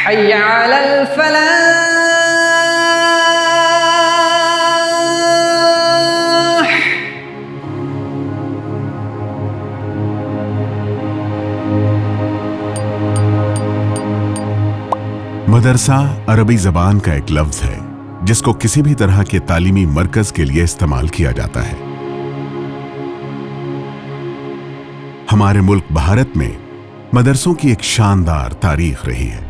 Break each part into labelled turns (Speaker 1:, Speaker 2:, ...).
Speaker 1: حي على الفلاح.
Speaker 2: मदरसा अरबी ज़बान का एक लफ्ज़ है जिसको किसी भी तरह के तालीमी मरकज़ के लिए इस्तेमाल किया जाता है। हमारे मुल्क भारत में मदरसों की एक शानदार तारीख रही है।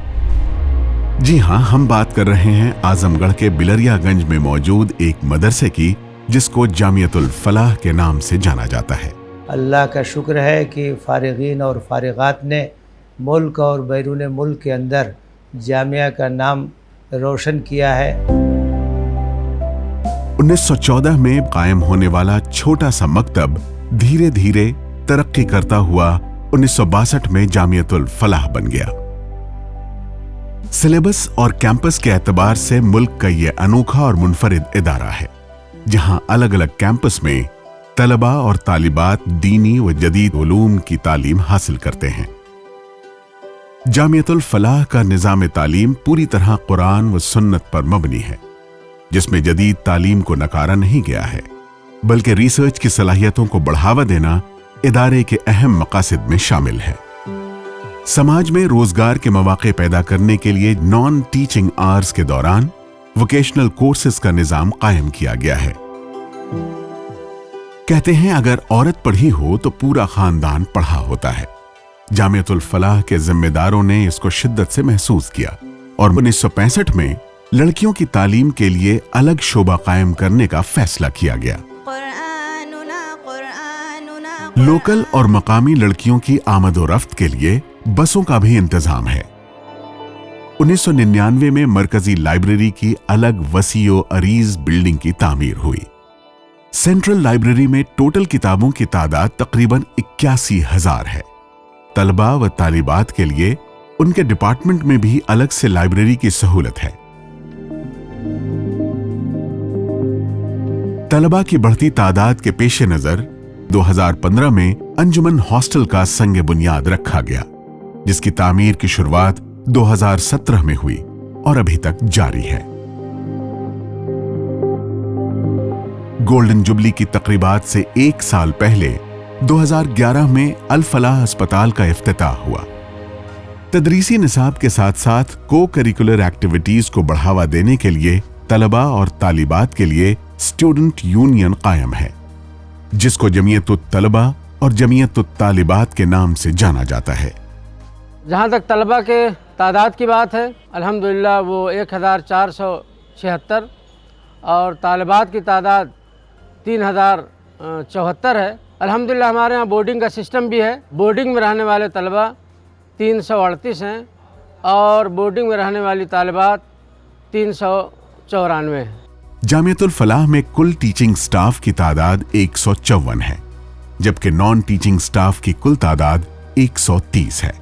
Speaker 2: जी हाँ, हम बात कर रहे हैं आजमगढ़ के बिलरियागंज में मौजूद एक मदरसे की जिसको जामियतुल फलाह के नाम से जाना जाता है।
Speaker 3: अल्लाह का शुक्र है कि फारिगीन और फारिगात ने मुल्क और बैरून मुल्क के अंदर जामिया का नाम रोशन किया है।
Speaker 2: 1914 में कायम होने वाला छोटा सा मकतब धीरे धीरे तरक्की करता हुआ 1962 में जामियतुल फलाह बन गया। सिलेबस और कैंपस के एतबार से मुल्क का यह अनोखा और मुनफरिद इदारा है जहां अलग अलग कैंपस में तलबा और तालिबात दीनी व जदीद उलूम की तालीम हासिल करते हैं। जामियतुल फलाह का निज़ाम तालीम पूरी तरह कुरान व सुन्नत पर मबनी है, जिसमें जदीद तालीम को नकारा नहीं गया है, बल्कि रिसर्च की सलाहियतों को बढ़ावा देना इदारे के अहम मकासद में शामिल है। समाज में रोजगार के मौके पैदा करने के लिए नॉन टीचिंग आवर्स के दौरान वोकेशनल कोर्सेज का निज़ाम कायम किया गया है। कहते हैं अगर औरत पढ़ी हो तो पूरा खानदान पढ़ा होता है। जामियतुल फलाह के जिम्मेदारों ने इसको शिद्दत से महसूस किया और 1965 में लड़कियों की तालीम के लिए अलग शोबा कायम करने का फैसला किया गया। लोकल और मकामी लड़कियों की आमद और रफ्त के लिए बसों का भी इंतजाम है। 1999 में मरकजी लाइब्रेरी की अलग वसीओ अरीज बिल्डिंग की तामीर हुई। सेंट्रल लाइब्रेरी में टोटल किताबों की तादाद तकरीबन 81,000 है। तलबा व तालिबात के लिए उनके डिपार्टमेंट में भी अलग से लाइब्रेरी की सहूलत है। तलबा की बढ़ती तादाद के पेश नजर 2015 में अंजुमन हॉस्टल का संग बुनियाद रखा गया, जिसकी तामीर की शुरुआत 2017 में हुई और अभी तक जारी है। गोल्डन जुबली की तकरीबात से एक साल पहले 2011 में अल फलाह अस्पताल का इफ्तिताह हुआ। तदरीसी निसाब के साथ साथ को करिकुलर एक्टिविटीज को बढ़ावा देने के लिए तलबा और तालिबात के लिए स्टूडेंट यूनियन कायम है, जिसको जमीयतुत तलबा और जमीयतुत तालिबात के नाम से जाना जाता है।
Speaker 4: जहाँ तक तलबा के तादाद की बात है, अल्हम्दुलिल्लाह वो 1476 और तालिबात की तादाद 3074 है। अल्हम्दुलिल्लाह हमारे यहाँ बोर्डिंग का सिस्टम भी है। बोर्डिंग में रहने वाले तलबा 338 हैं और बोर्डिंग में रहने वाली तालिबात 394 हैं।
Speaker 2: जामियतुल फलाह में कुल टीचिंग स्टाफ की तादाद 154 है, जबकि नॉन टीचिंग स्टाफ की कुल तादाद 130 है।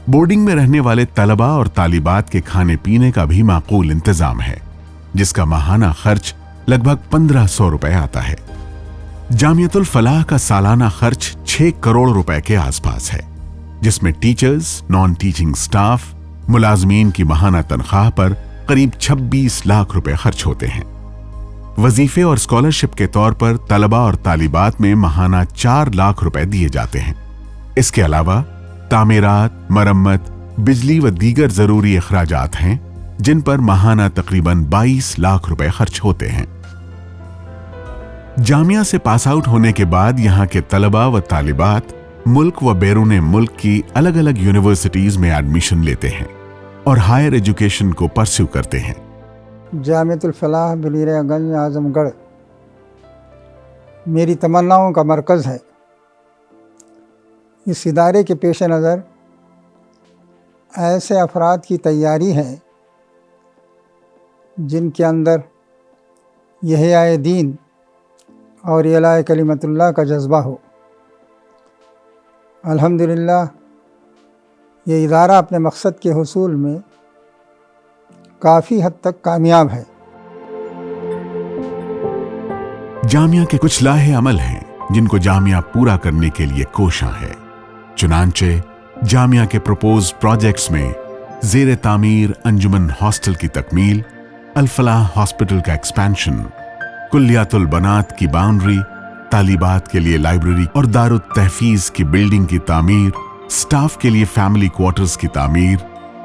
Speaker 2: बोर्डिंग में रहने वाले तलबा और तालिबात के खाने पीने का भी माकूल इंतजाम है, जिसका माहाना खर्च लगभग 1500 रुपए आता है। जामियतुल फलाह का सालाना खर्च 6 करोड़ रुपए के आसपास है, जिसमें टीचर्स, नॉन टीचिंग स्टाफ, मुलाजमीन की माहाना तनख्वाह पर करीब 26 लाख रुपए खर्च होते हैं। वजीफे और स्कॉलरशिप के तौर पर तलबा और तालिबात में माहाना 4 लाख रुपए दिए जाते हैं। इसके अलावा तामीरात, मरम्मत, बिजली व दीगर जरूरी अखराजात हैं, जिन पर माहाना तकरीबन 22 लाख रुपए खर्च होते हैं। जामिया से पास आउट होने के बाद यहाँ के तलबा व तालिबात मुल्क व बैरून मुल्क की अलग अलग यूनिवर्सिटीज में एडमिशन लेते हैं और हायर एजुकेशन को परस्यू करते हैं।
Speaker 5: जामियतुल फलाह बिलरियागंज आजमगढ़ मेरी तमन्नाओं का मरकज़ है। इस इदारे के पेश नज़र ऐसे अफराद की तैयारी है जिनके अंदर यहियाए दीन और इलाए कलिमतुल्लाह का जज्बा हो। अल्हम्दुलिल्लाह ये इदारा अपने मकसद के हुसूल में काफ़ी हद तक कामयाब है।
Speaker 2: जामिया के कुछ लाहे अमल हैं जिनको जामिया पूरा करने के लिए कोशां है। चुनांचे जामिया के प्रपोज प्रोजेक्ट्स में ज़ेर तामीर अंजुमन हॉस्टल की तकमील, अल-फलाह हॉस्पिटल का एक्सपेंशन, कुल्लियातुल बनात की बाउंड्री, तालिबात के लिए लाइब्रेरी और दारुत तहफीज की बिल्डिंग की तामीर, स्टाफ के लिए फैमिली क्वार्टर्स की तामीर,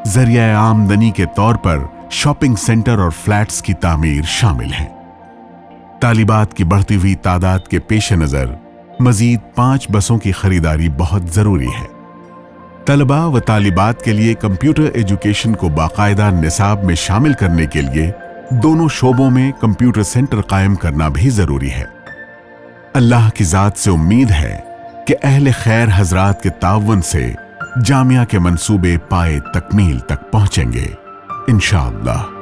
Speaker 2: जरिया आमदनी के तौर पर शॉपिंग सेंटर और फ्लैट्स की तामीर शामिल हैं। तालिबात की बढ़ती हुई तादाद के पेश नज़र मजीद 5 बसों की खरीदारी बहुत ज़रूरी है। तलबा व तालिबात के लिए कंप्यूटर एजुकेशन को बाकायदा निसाब में शामिल करने के लिए दोनों शोबों में कंप्यूटर सेंटर कायम करना भी ज़रूरी है। अल्लाह की ज़ात से उम्मीद है कि अहले खैर हजरात के ताउन से जामिया के मंसूबे पाए तकमील तक पहुंचेंगे इंशाअल्लाह।